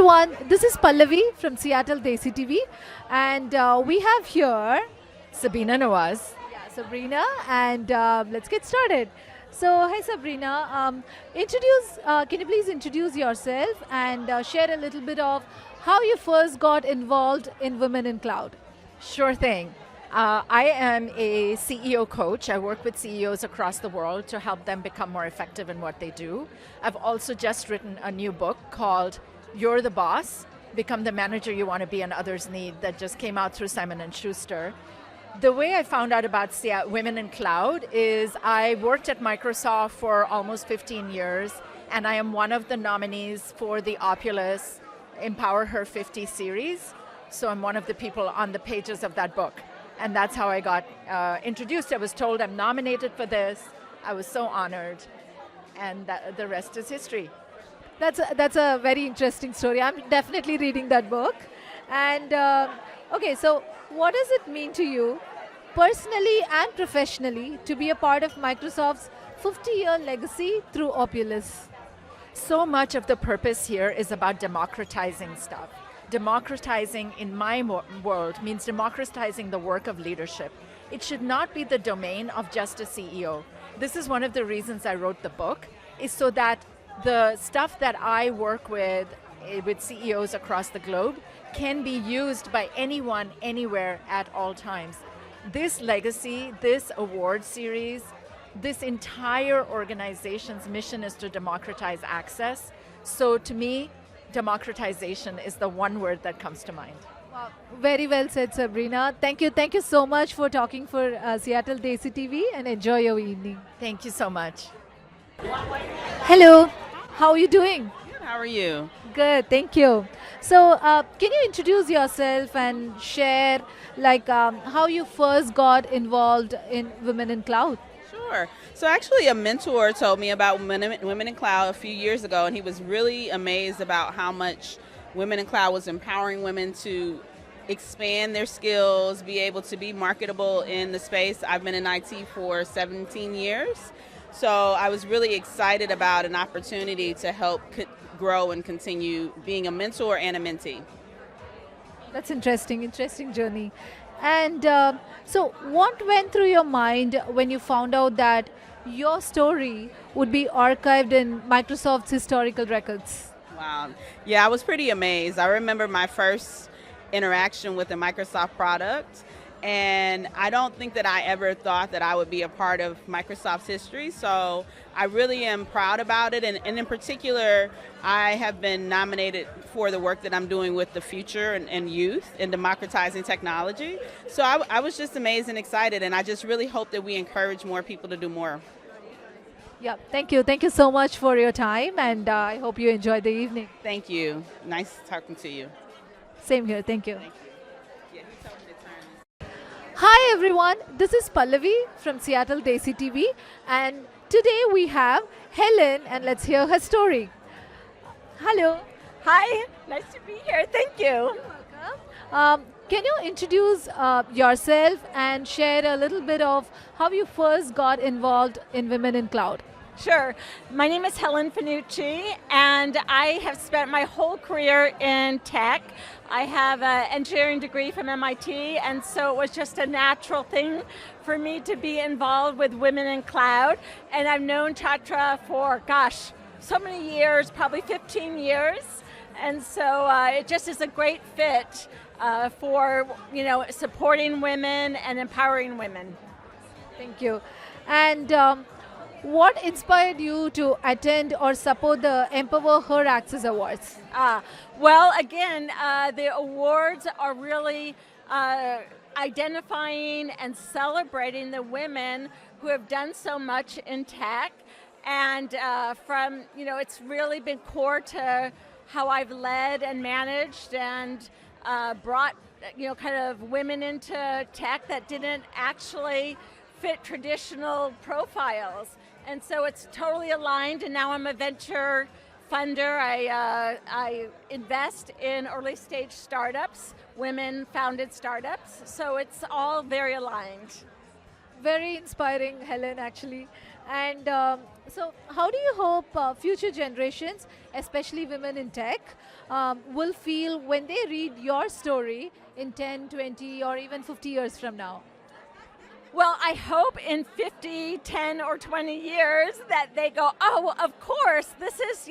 everyone, this is Pallavi from Seattle Desi TV, and we have here Sabina Nawaz. Sabrina, and let's get started. So, hi Sabrina, can you please introduce yourself and share a little bit of how you first got involved in Women in Cloud? Sure thing. I am a CEO coach. I work with CEOs across the world to help them become more effective in what they do. I've also just written a new book called You're the Boss, Become the Manager You Want to Be and Others Need, that just came out through Simon & Schuster. The way I found out about Women in Cloud is I worked at Microsoft for almost 15 years, and I am one of the nominees for the Opulus Empower Her 50 series. So I'm one of the people on the pages of that book. And that's how I got introduced. I was told I'm nominated for this. I was so honored. And the rest is history. That's a very interesting story. I'm definitely reading that book. And okay, so what does it mean to you, personally and professionally, to be a part of Microsoft's 50-year legacy through Opulus? So much of the purpose here is about democratizing stuff. Democratizing in my world means democratizing the work of leadership. It should not be the domain of just a CEO. This is one of the reasons I wrote the book, is so that the stuff that I work with CEOs across the globe can be used by anyone, anywhere, at all times. This legacy, this award series, this entire organization's mission is to democratize access. So to me, democratization is the one word that comes to mind. Wow. Very well said, Sabrina. Thank you so much for talking for Seattle Desi TV, and enjoy your evening. Thank you so much. Hello, how are you doing? Good, how are you? Good, thank you. So, can you introduce yourself and share how you first got involved in Women in Cloud? Sure. So actually a mentor told me about Women in Cloud a few years ago, and he was really amazed about how much Women in Cloud was empowering women to expand their skills, be able to be marketable in the space. I've been in IT for 17 years, so I was really excited about an opportunity to help grow and continue being a mentor and a mentee. That's interesting journey. And so what went through your mind when you found out that your story would be archived in Microsoft's historical records? Wow. Yeah, I was pretty amazed. I remember my first interaction with a Microsoft product, and I don't think that I ever thought that I would be a part of Microsoft's history, so I really am proud about it, and in particular, I have been nominated for the work that I'm doing with the future and youth in democratizing technology. So I was just amazed and excited, and I just really hope that we encourage more people to do more. Yeah, thank you. Thank you so much for your time, and I hope you enjoy the evening. Thank you. Nice talking to you. Same here. Thank you. Thank you. Yeah, he told me to turn. Hi everyone, this is Pallavi from Seattle Desi TV, and today we have Helen, and let's hear her story. Hello. Hi, nice to be here. Thank you. You're welcome. Can you introduce yourself and share a little bit of how you first got involved in Women in Cloud? Sure. My name is Helen Fanucci, and I have spent my whole career in tech. I have an engineering degree from MIT, and so it was just a natural thing for me to be involved with Women in Cloud. And I've known Chatra for, gosh, so many years, probably 15 years. And so it just is a great fit for supporting women and empowering women. Thank you. And what inspired you to attend or support the Empower Her Access Awards? Well, again, the awards are really identifying and celebrating the women who have done so much in tech. And it's really been core to how I've led and managed and brought, kind of women into tech that didn't actually fit traditional profiles. And so it's totally aligned, and now I'm a venture funder. I invest in early stage startups, women-founded startups, so it's all very aligned. Very inspiring, Helen, actually. And so how do you hope future generations especially women in tech, will feel when they read your story in 10, 20, or even 50 years from now? Well, I hope in 50, 10, or 20 years that they go, oh, well, of course, this is,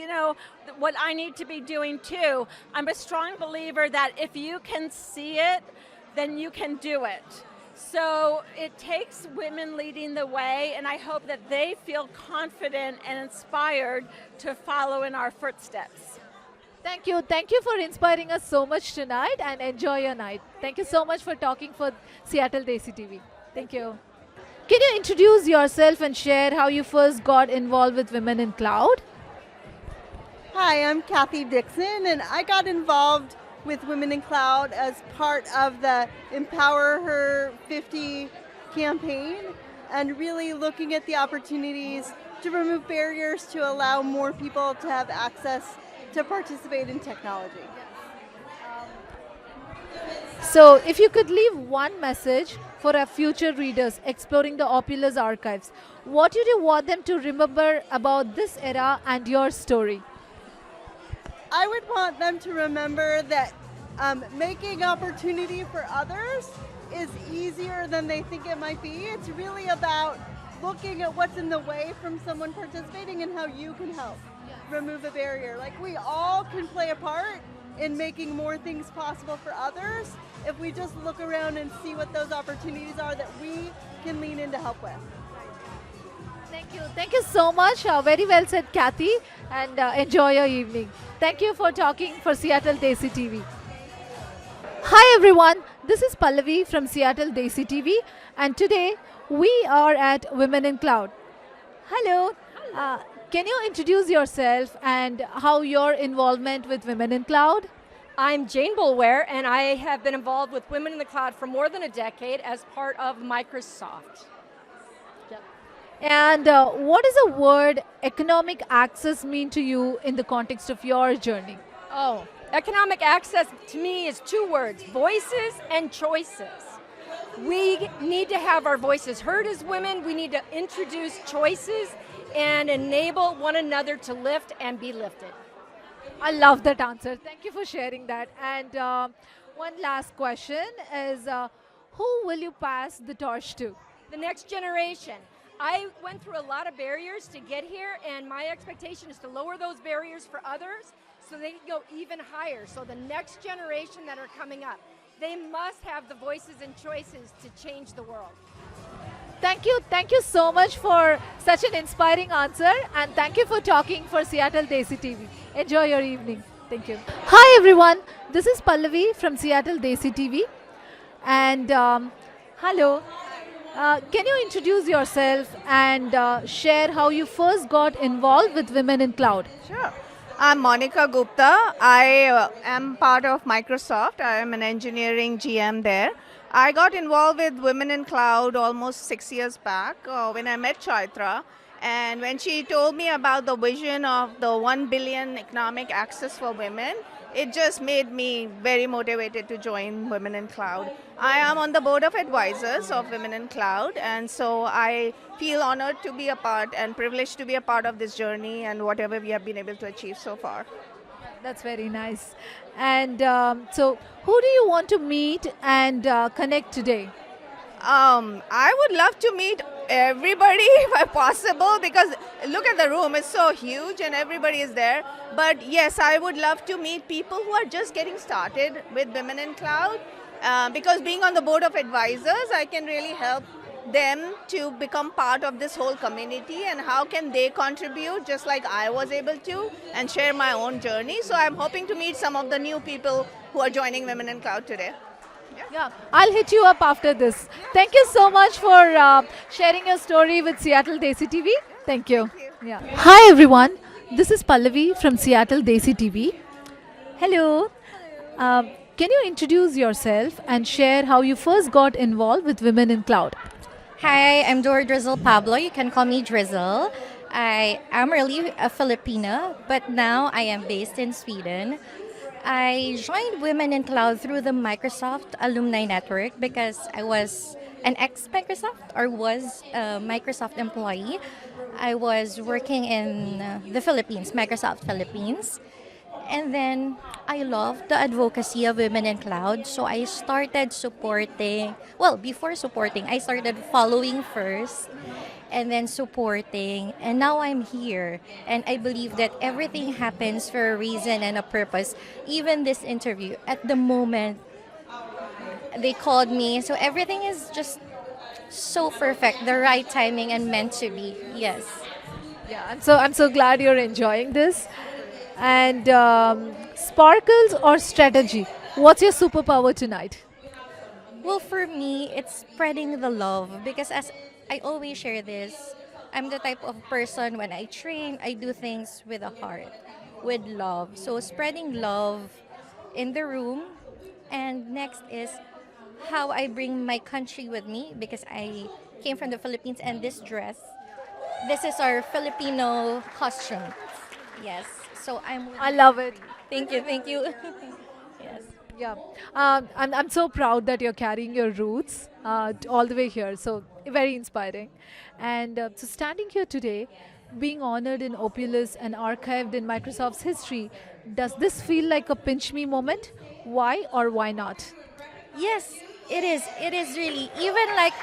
what I need to be doing too. I'm a strong believer that if you can see it, then you can do it. So it takes women leading the way, and I hope that they feel confident and inspired to follow in our footsteps. Thank you. Thank you for inspiring us so much tonight, and enjoy your night. Thank you so much for talking for Seattle Desi TV. Thank you. Can you introduce yourself and share how you first got involved with Women in Cloud? Hi, I'm Kathy Dixon, and I got involved with Women in Cloud as part of the Empower Her 50 campaign, and really looking at the opportunities to remove barriers to allow more people to have access to participate in technology. So, if you could leave one message for our future readers exploring the Oculus archives, what would you want them to remember about this era and your story? I would want them to remember that making opportunity for others is easier than they think it might be. It's really about looking at what's in the way from someone participating and how you can help remove a barrier. Like, we all can play a part in making more things possible for others if we just look around and see what those opportunities are that we can lean in to help with. Thank you. Thank you so much. Very well said, Kathy, and enjoy your evening. Thank you for talking for Seattle Desi TV. Hi everyone, this is Pallavi from Seattle Desi TV, and today we are at Women in Cloud. Hello. Can you introduce yourself and how your involvement with Women in Cloud? I'm Jane Bulware, and I have been involved with Women in the Cloud for more than a decade as part of Microsoft. And what does the word economic access mean to you in the context of your journey? Oh, economic access to me is two words: voices and choices. We need to have our voices heard as women. We need to introduce choices and enable one another to lift and be lifted. I love that answer. Thank you for sharing that. And one last question is, who will you pass the torch to? The next generation. I went through a lot of barriers to get here, and my expectation is to lower those barriers for others so they can go even higher. So the next generation that are coming up, they must have the voices and choices to change the world. Thank you. Thank you so much for such an inspiring answer, and thank you for talking for Seattle Desi TV. Enjoy your evening. Thank you. Hi everyone. This is Pallavi from Seattle Desi TV. And hello. Can you introduce yourself and share how you first got involved with Women in Cloud? Sure. I'm Monica Gupta. I am part of Microsoft. I am an engineering GM there. I got involved with Women in Cloud almost 6 years back when I met Chaitra. And when she told me about the vision of the 1 billion economic access for women, it just made me very motivated to join Women in Cloud. I am on the board of advisors of Women in Cloud, and so I feel honored to be a part and privileged to be a part of this journey and whatever we have been able to achieve so far. That's very nice. And so, who do you want to meet and connect today? I would love to meet everybody if possible, because look at the room, it's so huge and everybody is there. But yes, I would love to meet people who are just getting started with Women in Cloud, because being on the board of advisors, I can really help them to become part of this whole community and how can they contribute just like I was able to and share my own journey. So I'm hoping to meet some of the new people who are joining Women in Cloud today. Yeah, I'll hit you up after this. Thank you so much for sharing your story with Seattle Desi TV. Thank you. Yeah. Hi everyone, this is Pallavi from Seattle Desi TV. Hello. Can you introduce yourself and share how you first got involved with Women in Cloud? Hi, I'm Dora Drizzle Pablo. You can call me Drizzle. I am really a Filipina, but now I am based in Sweden. I joined Women in Cloud through the Microsoft Alumni Network because I was an ex-Microsoft or was a Microsoft employee. I was working in the Philippines, Microsoft Philippines. And then I loved the advocacy of Women in Cloud. So I started supporting, well, before supporting, I started following first and then supporting. And now I'm here. And I believe that everything happens for a reason and a purpose. Even this interview, at the moment, they called me. So everything is just so perfect, the right timing and meant to be. Yes. Yeah, I'm so glad you're enjoying this. And sparkles or strategy? What's your superpower tonight? Well, for me, it's spreading the love because as I always share this, I'm the type of person when I train, I do things with a heart, with love. So spreading love in the room. And next is how I bring my country with me because I came from the Philippines and this dress, this is our Filipino costume. Yes. So I'm with I love it. Thank you, thank you. Yes. Yeah, I'm so proud that you're carrying your roots all the way here. So very inspiring. And so standing here today, being honored in Opulus and archived in Microsoft's history, does this feel like a pinch me moment? Why or why not? Yes, it is. It is really. Even like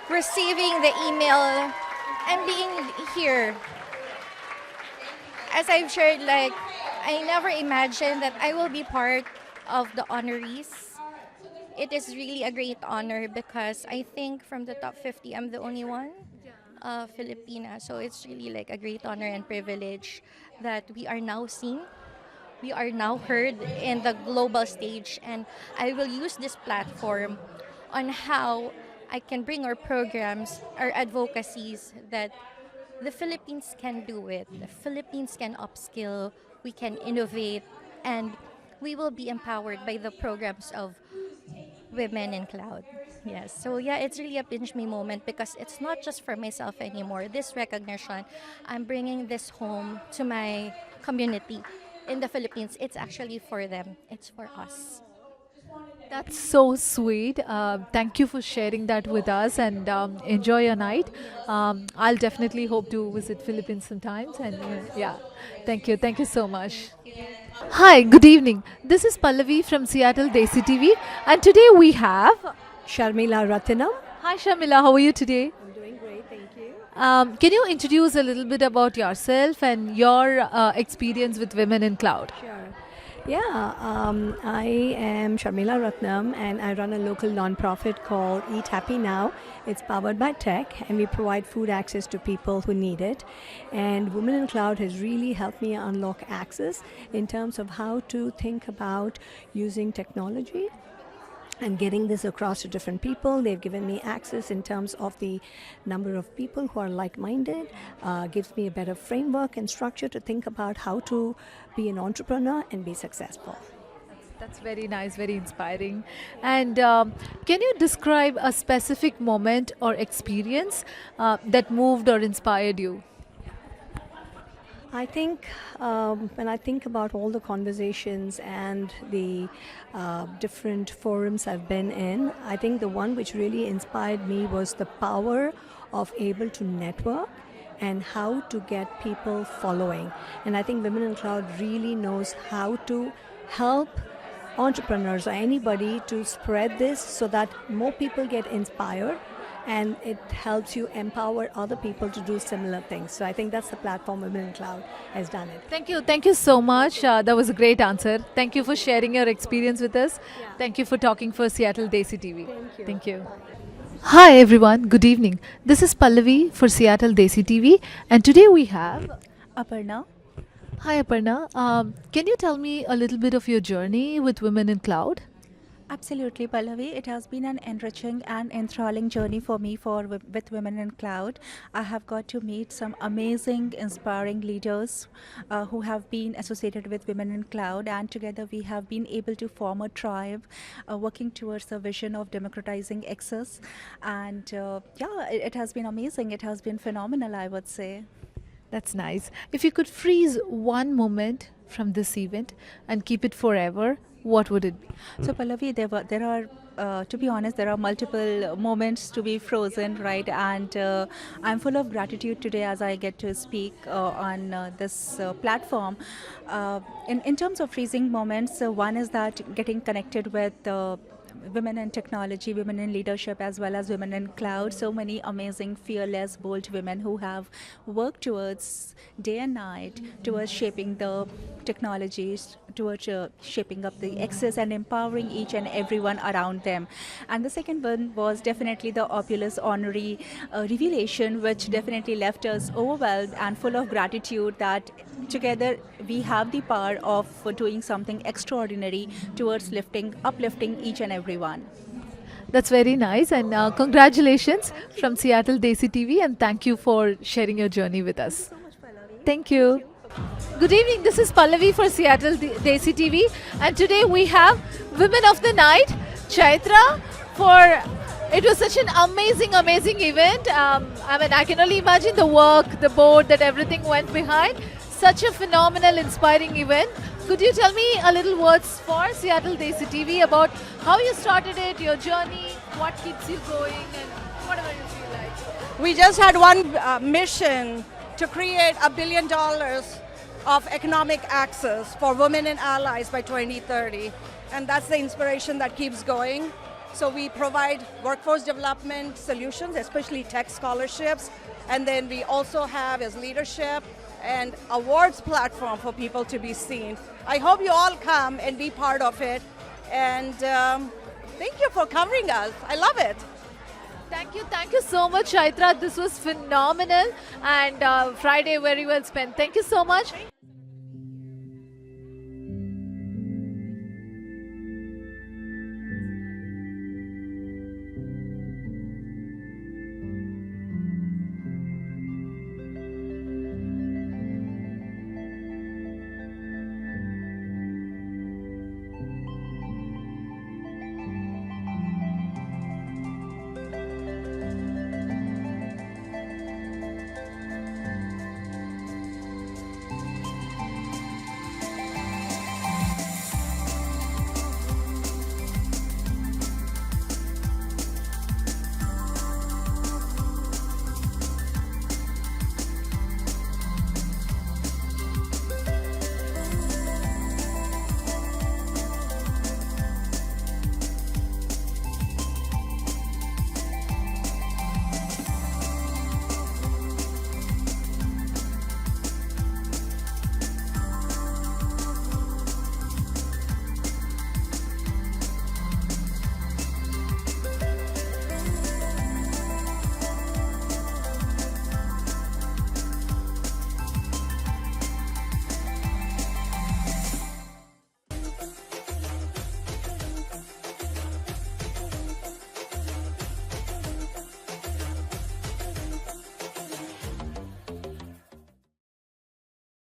receiving the email and being here. As I've shared, like, I never imagined that I will be part of the honorees. It is really a great honor because I think from the top 50, I'm the only one Filipina. So it's really like a great honor and privilege that we are now seen. We are now heard in the global stage, and I will use this platform on how I can bring our programs, our advocacies that the Philippines can do it. The Philippines can upskill, we can innovate, and we will be empowered by the programs of Women in Cloud. Yes. So yeah, it's really a pinch me moment because it's not just for myself anymore. This recognition, I'm bringing this home to my community in the Philippines. It's actually for them. It's for us. That's so sweet. Thank you for sharing that with us and enjoy your night. I'll definitely hope to visit Philippines sometimes. And yeah, thank you. Thank you so much. Hi, good evening. This is Pallavi from Seattle Desi TV. And today we have. Sharmila Rathinam. Hi, Shamila. How are you today? I'm doing great, thank you. Can you introduce a little bit about yourself and your experience with Women in Cloud? Sure. Yeah, I am Sharmila Ratnam and I run a local nonprofit called Eat Happy Now. It's powered by tech and we provide food access to people who need it. And Women in Cloud has really helped me unlock access in terms of how to think about using technology and getting this across to different people. They've given me access in terms of the number of people who are like-minded, gives me a better framework and structure to think about how to be an entrepreneur and be successful. That's very nice, very inspiring. And can you describe a specific moment or experience that moved or inspired you? I think when I think about all the conversations and the different forums I've been in, I think the one which really inspired me was the power of able to network and how to get people following. And I think Women in Cloud really knows how to help entrepreneurs or anybody to spread this so that more people get inspired and it helps you empower other people to do similar things. So I think that's the platform Women in Cloud has done it. Thank you. Thank you so much. That was a great answer. Thank you for sharing your experience with us. Thank you for talking for Seattle Desi TV. Thank you. Thank you. Hi everyone. Good evening. This is Pallavi for Seattle Desi TV, and today we have Aparna. Hi Aparna. Can you tell me a little bit of your journey with Women in Cloud? Absolutely, Pallavi. It has been an enriching and enthralling journey for me with Women in Cloud. I have got to meet some amazing, inspiring leaders who have been associated with Women in Cloud, and together we have been able to form a tribe working towards a vision of democratizing access. And it has been amazing. It has been phenomenal, I would say. That's nice. If you could freeze one moment from this event and keep it forever, what would it be? So Pallavi, there are to be honest, there are multiple moments to be frozen, right? And I'm full of gratitude today as I get to speak on this platform. In terms of freezing moments, one is that getting connected with women in technology, women in leadership, as well as women in cloud. So many amazing, fearless, bold women who have worked towards day and night towards shaping the technologies, towards shaping up the access and empowering each and everyone around them. And the second one was definitely the Opulus honorary revelation, which definitely left us overwhelmed and full of gratitude that together we have the power of doing something extraordinary towards uplifting each and everyone. That's very nice, and congratulations from Seattle Desi TV, and thank you for sharing your journey with us. Thank you. Good evening, this is Pallavi for Seattle Desi TV, and today we have Women of the Night, Chaitra, it was such an amazing event. I mean, I can only imagine the work, the board, that everything went behind. Such a phenomenal, inspiring event. Could you tell me a little words for Seattle Desi TV about how you started it, your journey, what keeps you going, and whatever you feel like? We just had one mission to create $1 billion of economic access for women and allies by 2030. And that's the inspiration that keeps going. So we provide workforce development solutions, especially tech scholarships. And then we also have as leadership and awards platform for people to be seen. I hope you all come and be part of it. And thank you for covering us. I love it. Thank you so much, Chaitra. This was phenomenal, and Friday very well spent. Thank you so much.